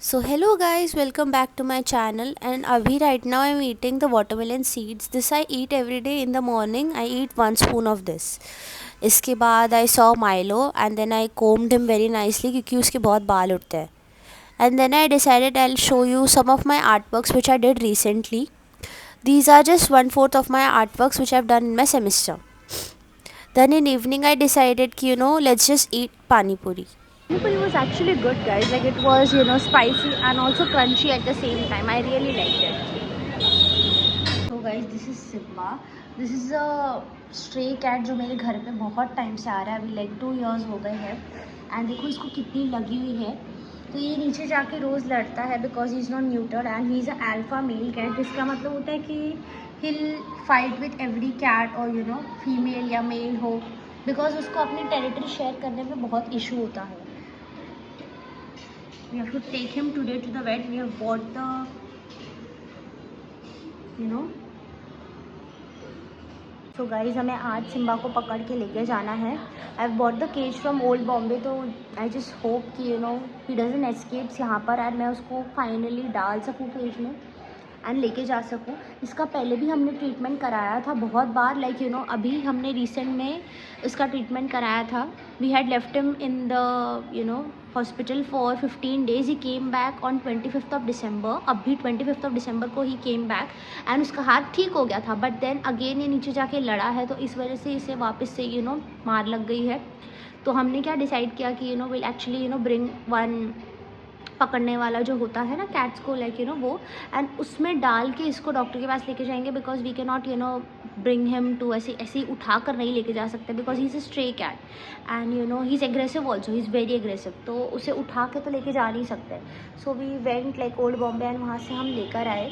So hello guys, welcome back to my channel. And Abhi, right now I'm eating the watermelon seeds. This I eat every day in the morning. I eat 1 spoon of this. इसके बाद I saw Milo and then I combed him very nicely क्योंकि उसके बहुत बाल उठते हैं. And then I decided I'll show you some of my artworks which I did recently. These are just 1/4 of my artworks which I've done in my semester. Then in evening I decided कि let's just eat pani puri. Pani was actually good, guys. Like, it was spicy and also crunchy at the same time. I really liked it. So guys, this is Simba. This is a stray cat जो मेरे घर पे बहुत time से आ रहा है. अभी like 2 years हो गए हैं. एंड देखो इसको कितनी लगी हुई है. तो ये नीचे जाके रोज़ लड़ता है because he is not neutered and he is a alpha male cat. जिसका मतलब होता है कि he'll fight with every cat और फीमेल या मेल हो, बिकॉज उसको अपनी टेरिटरी शेयर करने में बहुत इशू होता है. We have to take him today to the vet. We have bought the so guys, हमें आज सिम्बा को पकड़ के लेके जाना है. I have bought the cage from old Bombay. तो आई जस्ट होप कि ही डजंट एस्केप्स यहाँ पर एंड मैं उसको फाइनली डाल सकूँ केज में एंड लेके जा सकूँ. इसका पहले भी हमने ट्रीटमेंट कराया था बहुत बार. लाइक अभी हमने रिसेंट में इसका ट्रीटमेंट कराया था. We had left him in the hospital for 15 days. He came back on 25th of December. अभी 25th of December को ही केम बैक एंड उसका हाथ ठीक हो गया था. बट देन अगेन ये नीचे जाके लड़ा है, तो इस वजह से इसे वापस से मार लग गई है. तो हमने क्या डिसाइड किया कि विल एक्चुअली ब्रिंग वन पकड़ने वाला जो होता है ना कैट्स को, लाइक वो, एंड उसमें डाल के इसको डॉक्टर के पास लेके जाएंगे. Because we can not bring him to ऐसे ही उठा कर नहीं लेके जा सकते because he is a stray cat and he is aggressive also. He is very aggressive. तो उसे उठा के तो लेके जा नहीं सकते. So we went like old Bombay and वहाँ से हम लेकर आए.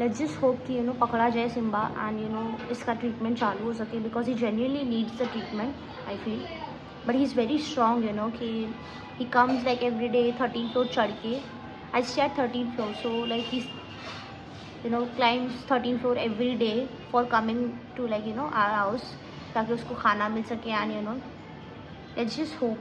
लेट्स जस्ट होप कि पकड़ा जाए सिम्बा एंड इसका ट्रीटमेंट चालू हो सके because he genuinely needs the treatment, I feel. But he is very strong कि he comes like every day 13th floor चढ़ के. I stay at 13th floor, so like he climbs 13th floor every day for coming to like our house ताकि उसको खाना मिल सके and let's just hope.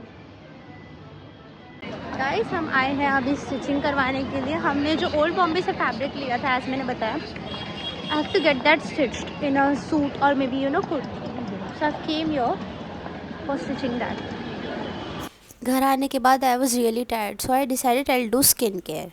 Guys, हम आए हैं अभी स्टिचिंग करवाने के लिए. हमने जो ओल्ड बॉम्बे से फैब्रिक लिया था, एज मैंने बताया, I have to get that stitched in a suit और maybe kurti. So I came here for stitching that. घर आने के बाद I was really tired, so I decided I will do skin care.